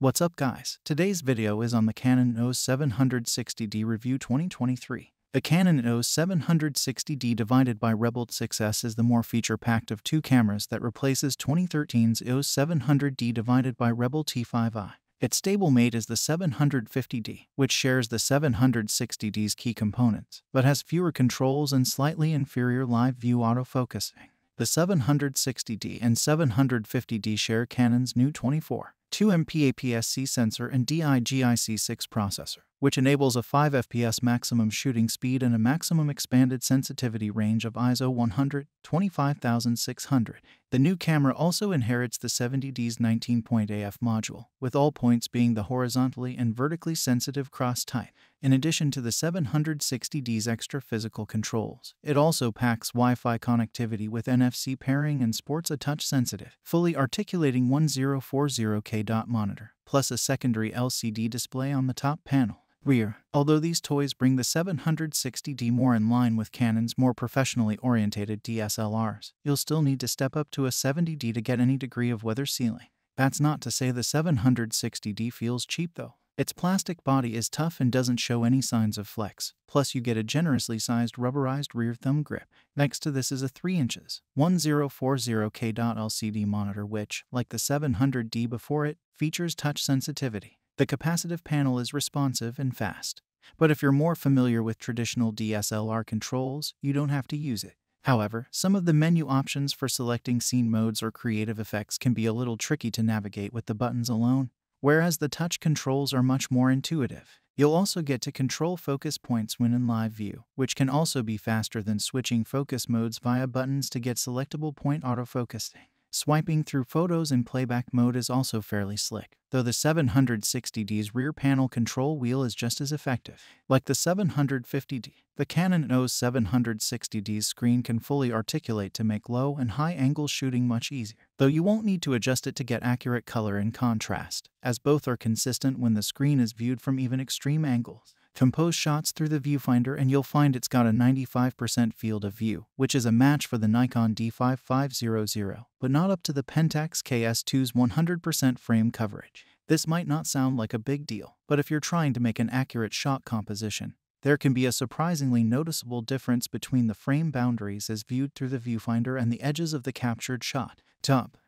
What's up guys? Today's video is on the Canon EOS 760D Review 2023. The Canon EOS 760D divided by Rebel 6S is the more feature-packed of two cameras that replaces 2013's EOS 700D divided by Rebel T5i. Its stablemate is the 750D, which shares the 760D's key components, but has fewer controls and slightly inferior live view autofocusing. The 760D and 750D share Canon's new 24.2MP APS-C sensor and DIGIC 6 processor, which enables a 5 FPS maximum shooting speed and a maximum expanded sensitivity range of ISO 125,600. The new camera also inherits the 70D's 19-point AF module, with all points being the horizontally and vertically sensitive cross-type. In addition to the 760D's extra physical controls, it also packs Wi-Fi connectivity with NFC pairing and sports a touch-sensitive, fully articulating 1040K dot monitor, plus a secondary LCD display on the top panel. Rear. Although these toys bring the 760D more in line with Canon's more professionally orientated DSLRs, you'll still need to step up to a 70D to get any degree of weather sealing. That's not to say the 760D feels cheap though. Its plastic body is tough and doesn't show any signs of flex, plus you get a generously sized rubberized rear thumb grip. Next to this is a 3 inches, 1040K LCD monitor which, like the 700D before it, features touch sensitivity. The capacitive panel is responsive and fast, but if you're more familiar with traditional DSLR controls, you don't have to use it. However, some of the menu options for selecting scene modes or creative effects can be a little tricky to navigate with the buttons alone, whereas the touch controls are much more intuitive. You'll also get to control focus points when in live view, which can also be faster than switching focus modes via buttons to get selectable point autofocusing. Swiping through photos in playback mode is also fairly slick, though the 760D's rear panel control wheel is just as effective. Like the 750D, the Canon EOS 760D's screen can fully articulate to make low and high angle shooting much easier, though you won't need to adjust it to get accurate color and contrast, as both are consistent when the screen is viewed from even extreme angles. Compose shots through the viewfinder and you'll find it's got a 95% field of view, which is a match for the Nikon D5500, but not up to the Pentax KS2's 100% frame coverage. This might not sound like a big deal, but if you're trying to make an accurate shot composition, there can be a surprisingly noticeable difference between the frame boundaries as viewed through the viewfinder and the edges of the captured shot.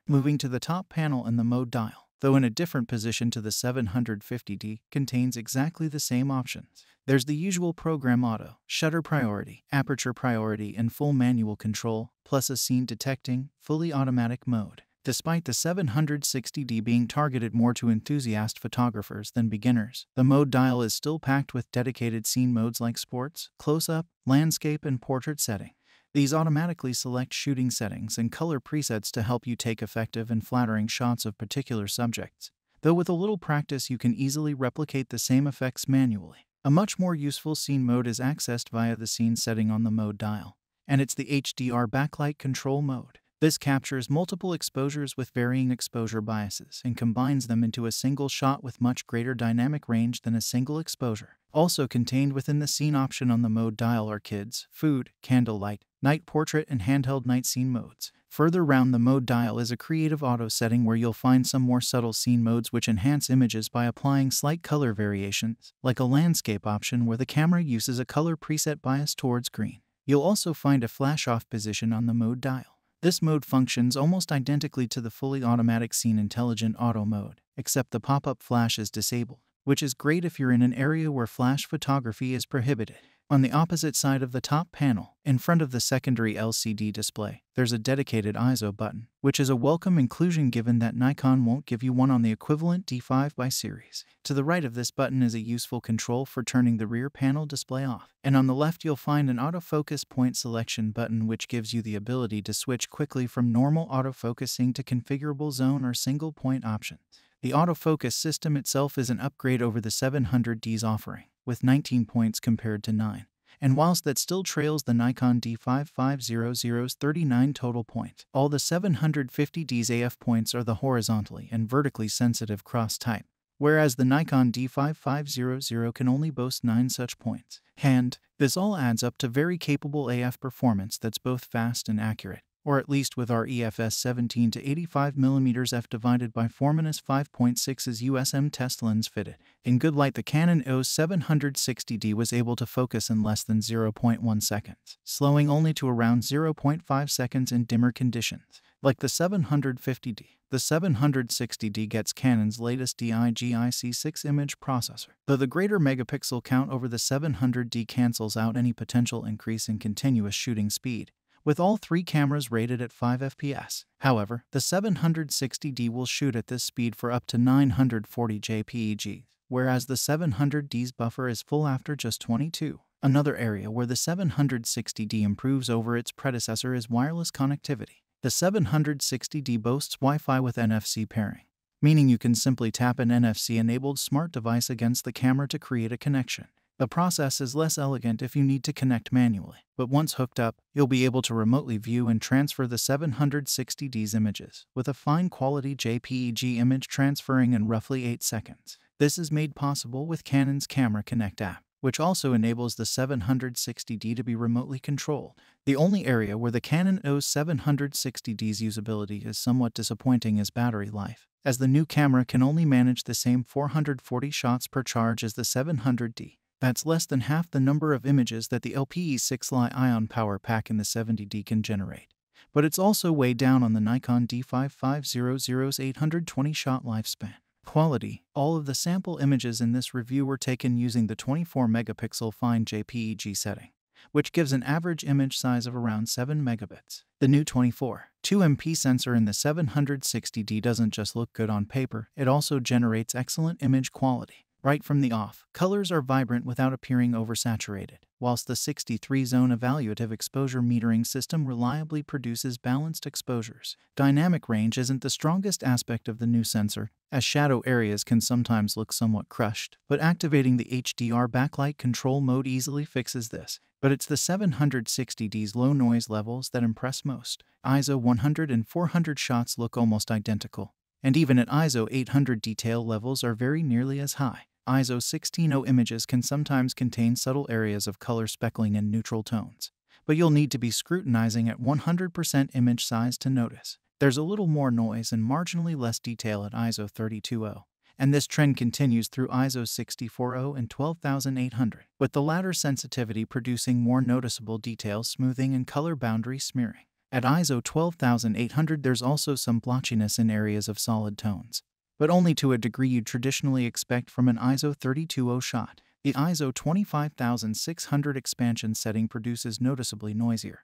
Moving to the top panel and the mode dial, though in a different position to the 750D, contains exactly the same options. There's the usual program auto, shutter priority, aperture priority, and full manual control, plus a scene detecting, fully automatic mode. Despite the 760D being targeted more to enthusiast photographers than beginners, the mode dial is still packed with dedicated scene modes like sports, close-up, landscape, and portrait setting. These automatically select shooting settings and color presets to help you take effective and flattering shots of particular subjects, though with a little practice you can easily replicate the same effects manually. A much more useful scene mode is accessed via the scene setting on the mode dial, and it's the HDR backlight control mode. This captures multiple exposures with varying exposure biases and combines them into a single shot with much greater dynamic range than a single exposure. Also contained within the scene option on the mode dial are kids, food, candlelight, night portrait, and handheld night scene modes. Further round the mode dial is a creative auto setting where you'll find some more subtle scene modes which enhance images by applying slight color variations, like a landscape option where the camera uses a color preset bias towards green. You'll also find a flash-off position on the mode dial. This mode functions almost identically to the fully automatic Scene Intelligent Auto mode, except the pop-up flash is disabled, which is great if you're in an area where flash photography is prohibited. On the opposite side of the top panel, in front of the secondary LCD display, there's a dedicated ISO button, which is a welcome inclusion given that Nikon won't give you one on the equivalent D5i series. To the right of this button is a useful control for turning the rear panel display off, and on the left you'll find an autofocus point selection button which gives you the ability to switch quickly from normal autofocusing to configurable zone or single point options. The autofocus system itself is an upgrade over the 700D's offering, with 19 points compared to 9. And whilst that still trails the Nikon D5500's 39 total points, all the 750D's AF points are the horizontally and vertically sensitive cross-type, whereas the Nikon D5500 can only boast 9 such points. And this all adds up to very capable AF performance that's both fast and accurate. or at least with our EFS 17 to 85mm f divided by 4-5.6's USM test lens fitted. In good light, the Canon Eos 760D was able to focus in less than 0.1 seconds, slowing only to around 0.5 seconds in dimmer conditions. Like the 750D, the 760D gets Canon's latest DIGIC 6 image processor, though the greater megapixel count over the 700D cancels out any potential increase in continuous shooting speed, with all three cameras rated at 5 FPS. However, the 760D will shoot at this speed for up to 940 JPEGs, whereas the 700D's buffer is full after just 22. Another area where the 760D improves over its predecessor is wireless connectivity. The 760D boasts Wi-Fi with NFC pairing, meaning you can simply tap an NFC-enabled smart device against the camera to create a connection. The process is less elegant if you need to connect manually, but once hooked up, you'll be able to remotely view and transfer the 760D's images, with a fine-quality JPEG image transferring in roughly 8 seconds. This is made possible with Canon's Camera Connect app, which also enables the 760D to be remotely controlled. The only area where the Canon Eos 760D's usability is somewhat disappointing is battery life, as the new camera can only manage the same 440 shots per charge as the 700D. That's less than half the number of images that the LPE6 Li-ion power pack in the 70D can generate. But it's also way down on the Nikon D5500's 820-shot lifespan. Quality. All of the sample images in this review were taken using the 24-megapixel fine JPEG setting, which gives an average image size of around 7 megabits. The new 24.2MP sensor in the 760D doesn't just look good on paper, it also generates excellent image quality. Right from the off, colors are vibrant without appearing oversaturated, whilst the 63-zone evaluative exposure metering system reliably produces balanced exposures. Dynamic range isn't the strongest aspect of the new sensor, as shadow areas can sometimes look somewhat crushed, but activating the HDR backlight control mode easily fixes this. But it's the 760D's low noise levels that impress most. ISO 100 and 400 shots look almost identical, and even at ISO 800 detail levels are very nearly as high. ISO 16.0 images can sometimes contain subtle areas of color speckling and neutral tones, but you'll need to be scrutinizing at 100% image size to notice. There's a little more noise and marginally less detail at ISO 32.0, and this trend continues through ISO 64.0 and 12,800, with the latter sensitivity producing more noticeable detail smoothing and color boundary smearing. At ISO 12,800 there's also some blotchiness in areas of solid tones, but only to a degree you'd traditionally expect from an ISO 32.0 shot. The ISO 25,600 expansion setting produces noticeably noisier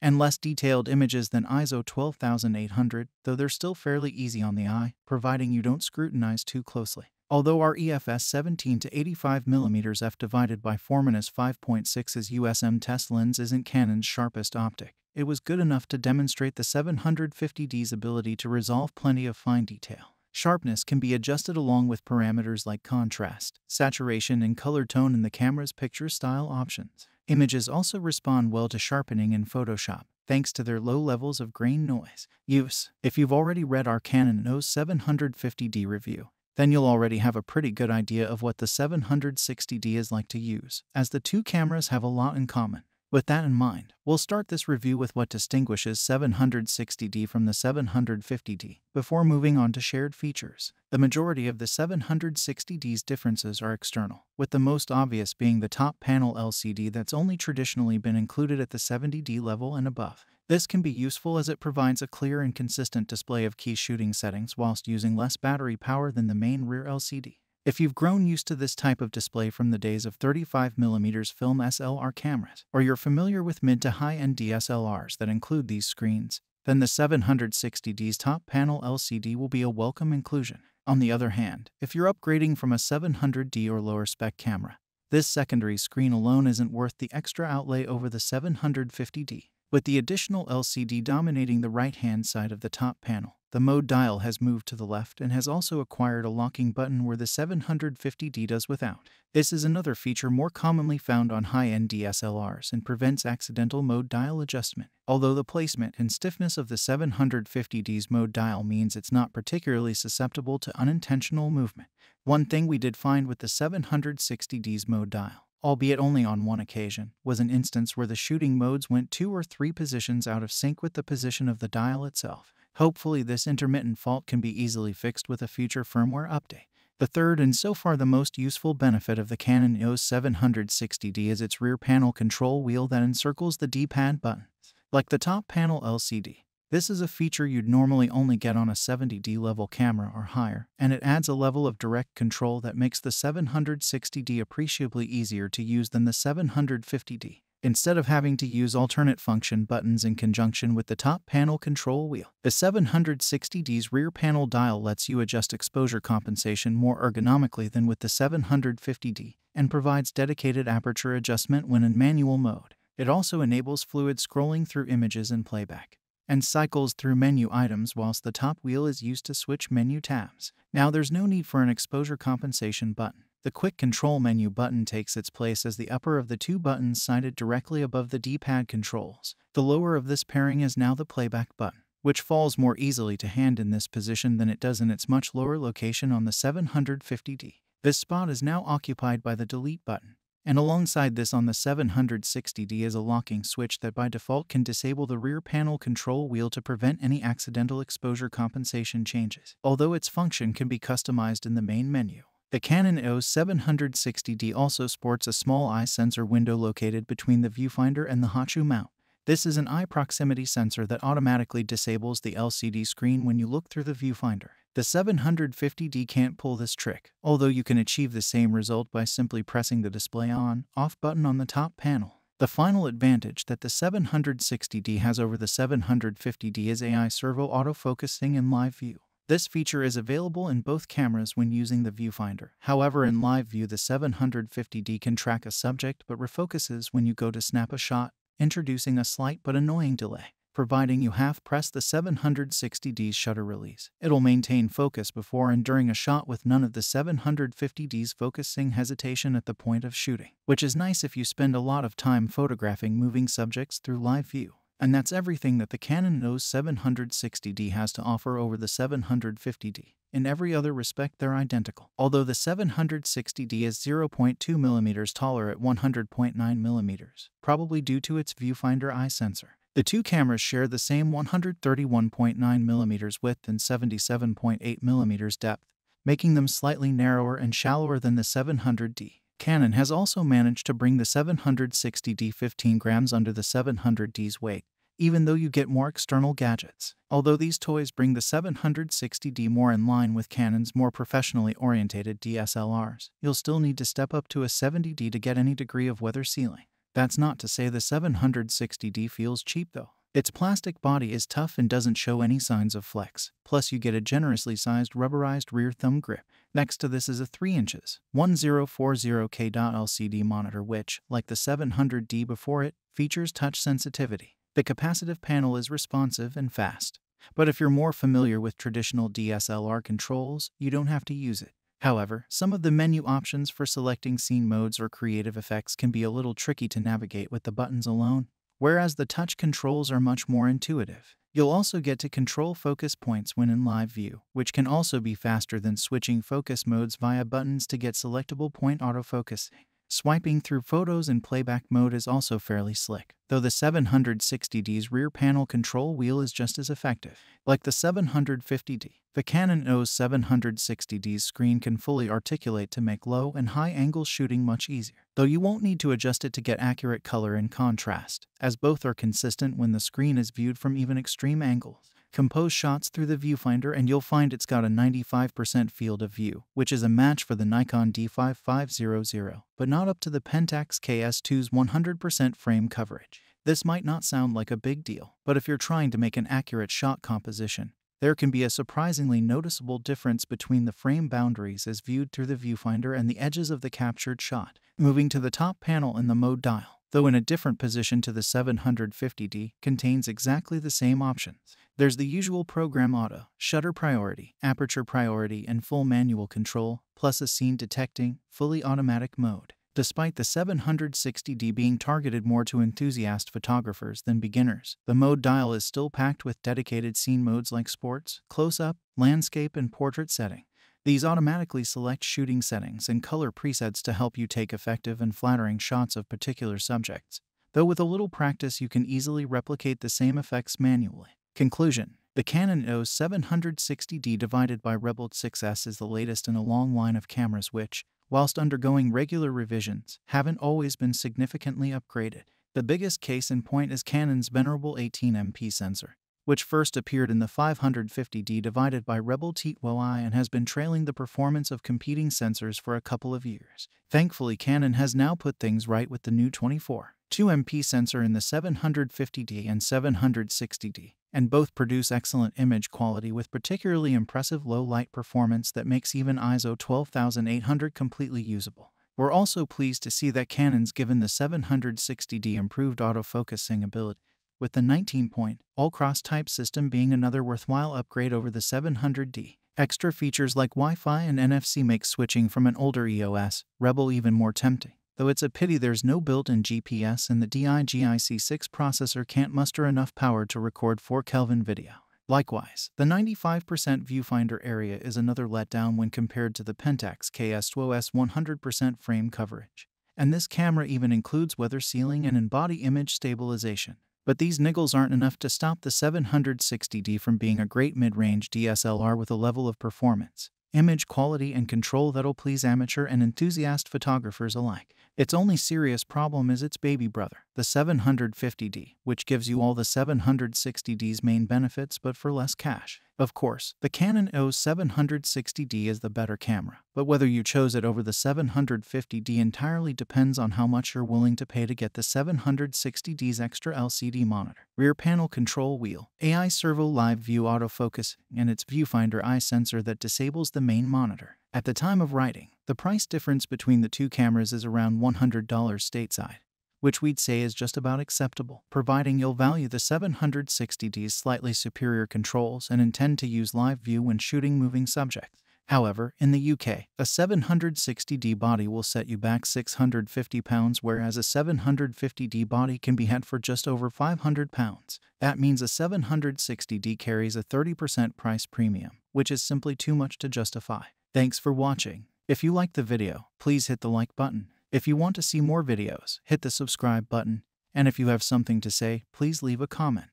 and less detailed images than ISO 12,800, though they're still fairly easy on the eye, providing you don't scrutinize too closely. Although our EFS 17 to 85mm f divided by 4-5.6's USM test lens isn't Canon's sharpest optic, it was good enough to demonstrate the 750D's ability to resolve plenty of fine detail. Sharpness can be adjusted along with parameters like contrast, saturation, and color tone in the camera's picture style options. Images also respond well to sharpening in Photoshop, thanks to their low levels of grain noise. Use. If you've already read our Canon Eos 750D review, then you'll already have a pretty good idea of what the 760D is like to use, as the two cameras have a lot in common. With that in mind, we'll start this review with what distinguishes 760D from the 750D, before moving on to shared features. The majority of the 760D's differences are external, with the most obvious being the top panel LCD that's only traditionally been included at the 70D level and above. This can be useful as it provides a clear and consistent display of key shooting settings whilst using less battery power than the main rear LCD. If you've grown used to this type of display from the days of 35mm film SLR cameras, or you're familiar with mid to high-end DSLRs that include these screens, then the 760D's top panel LCD will be a welcome inclusion. On the other hand, if you're upgrading from a 700D or lower spec camera, this secondary screen alone isn't worth the extra outlay over the 750D. With the additional LCD dominating the right-hand side of the top panel, the mode dial has moved to the left and has also acquired a locking button where the 750D does without. This is another feature more commonly found on high-end DSLRs and prevents accidental mode dial adjustment. Although the placement and stiffness of the 750D's mode dial means it's not particularly susceptible to unintentional movement. One thing we did find with the 760D's mode dial, albeit only on one occasion, was an instance where the shooting modes went 2 or 3 positions out of sync with the position of the dial itself. Hopefully this intermittent fault can be easily fixed with a future firmware update. The third and so far the most useful benefit of the Canon EOS 760D is its rear panel control wheel that encircles the D-pad buttons. Like the top panel LCD, this is a feature you'd normally only get on a 70D level camera or higher, and it adds a level of direct control that makes the 760D appreciably easier to use than the 750D. Instead of having to use alternate function buttons in conjunction with the top panel control wheel, the 760D's rear panel dial lets you adjust exposure compensation more ergonomically than with the 750D, and provides dedicated aperture adjustment when in manual mode. It also enables fluid scrolling through images and playback, and cycles through menu items whilst the top wheel is used to switch menu tabs. Now there's no need for an exposure compensation button. The quick control menu button takes its place as the upper of the 2 buttons sited directly above the D-pad controls. The lower of this pairing is now the playback button, which falls more easily to hand in this position than it does in its much lower location on the 750D. This spot is now occupied by the delete button, and alongside this on the 760D is a locking switch that by default can disable the rear panel control wheel to prevent any accidental exposure compensation changes, although its function can be customized in the main menu. The Canon EOS 760D also sports a small eye sensor window located between the viewfinder and the hot shoe mount. This is an eye proximity sensor that automatically disables the LCD screen when you look through the viewfinder. The 750D can't pull this trick, although you can achieve the same result by simply pressing the display on/off button on the top panel. The final advantage that the 760D has over the 750D is AI servo autofocusing in live view. This feature is available in both cameras when using the viewfinder. However, in live view, the 750D can track a subject but refocuses when you go to snap a shot, introducing a slight but annoying delay. Providing you half-press the 760D's shutter release, it'll maintain focus before and during a shot with none of the 750D's focusing hesitation at the point of shooting, which is nice if you spend a lot of time photographing moving subjects through live view. And that's everything that the Canon EOS 760D has to offer over the 750D. In every other respect, they're identical. Although the 760D is 0.2mm taller at 100.9mm, probably due to its viewfinder eye sensor. The two cameras share the same 131.9mm width and 77.8mm depth, making them slightly narrower and shallower than the 700D. Canon has also managed to bring the 760D 15 grams under the 700D's weight, even though you get more external gadgets. Although these toys bring the 760D more in line with Canon's more professionally orientated DSLRs, you'll still need to step up to a 70D to get any degree of weather sealing. That's not to say the 760D feels cheap though. Its plastic body is tough and doesn't show any signs of flex, plus you get a generously sized rubberized rear thumb grip. Next to this is a 3 inches, 1040K LCD monitor which, like the 700D before it, features touch sensitivity. The capacitive panel is responsive and fast, but if you're more familiar with traditional DSLR controls, you don't have to use it. However, some of the menu options for selecting scene modes or creative effects can be a little tricky to navigate with the buttons alone, whereas the touch controls are much more intuitive. You'll also get to control focus points when in live view, which can also be faster than switching focus modes via buttons to get selectable point autofocus. Swiping through photos in playback mode is also fairly slick, though the 760D's rear panel control wheel is just as effective. Like the 750D, the Canon EOS 760D's screen can fully articulate to make low and high angle shooting much easier, though you won't need to adjust it to get accurate color and contrast, as both are consistent when the screen is viewed from even extreme angles. Compose shots through the viewfinder and you'll find it's got a 95% field of view, which is a match for the Nikon D5500, but not up to the Pentax KS2's 100% frame coverage. This might not sound like a big deal, but if you're trying to make an accurate shot composition, there can be a surprisingly noticeable difference between the frame boundaries as viewed through the viewfinder and the edges of the captured shot. Moving to the top panel in the mode dial, though in a different position to the 750D, contains exactly the same options. There's the usual program auto, shutter priority, aperture priority, and full manual control, plus a scene detecting, fully automatic mode. Despite the 760D being targeted more to enthusiast photographers than beginners, the mode dial is still packed with dedicated scene modes like sports, close-up, landscape, and portrait setting. These automatically select shooting settings and color presets to help you take effective and flattering shots of particular subjects, though with a little practice you can easily replicate the same effects manually. Conclusion: the Canon EOS 760D divided by Rebel 6S is the latest in a long line of cameras which, whilst undergoing regular revisions, haven't always been significantly upgraded. The biggest case in point is Canon's venerable 18MP sensor, which first appeared in the 550D divided by Rebel T12i and has been trailing the performance of competing sensors for a couple of years. Thankfully, Canon has now put things right with the new 24.2MP sensor in the 750D and 760D, and both produce excellent image quality with particularly impressive low-light performance that makes even ISO 12800 completely usable. We're also pleased to see that Canon's given the 760D improved autofocusing ability, with the 19-point all-cross-type system being another worthwhile upgrade over the 700D. Extra features like Wi-Fi and NFC make switching from an older EOS Rebel even more tempting, though it's a pity there's no built-in GPS and the DIGIC 6 processor can't muster enough power to record 4K video. Likewise, the 95% viewfinder area is another letdown when compared to the Pentax KS2OS 100% frame coverage, and this camera even includes weather sealing and in-body image stabilization. But these niggles aren't enough to stop the 760D from being a great mid-range DSLR with a level of performance, image quality, and control that'll please amateur and enthusiast photographers alike. Its only serious problem is its baby brother, the 750D, which gives you all the 760D's main benefits but for less cash. Of course, the Canon EOS 760D is the better camera, but whether you chose it over the 750D entirely depends on how much you're willing to pay to get the 760D's extra LCD monitor, rear panel control wheel, AI servo live view autofocus, and its viewfinder eye sensor that disables the main monitor. At the time of writing, the price difference between the two cameras is around $100 stateside, which we'd say is just about acceptable, providing you'll value the 760D's slightly superior controls and intend to use live view when shooting moving subjects. However, in the UK, a 760D body will set you back £650, whereas a 750D body can be had for just over £500. That means a 760D carries a 30% price premium, which is simply too much to justify. Thanks for watching. If you liked the video, please hit the like button. If you want to see more videos, hit the subscribe button. And if you have something to say, please leave a comment.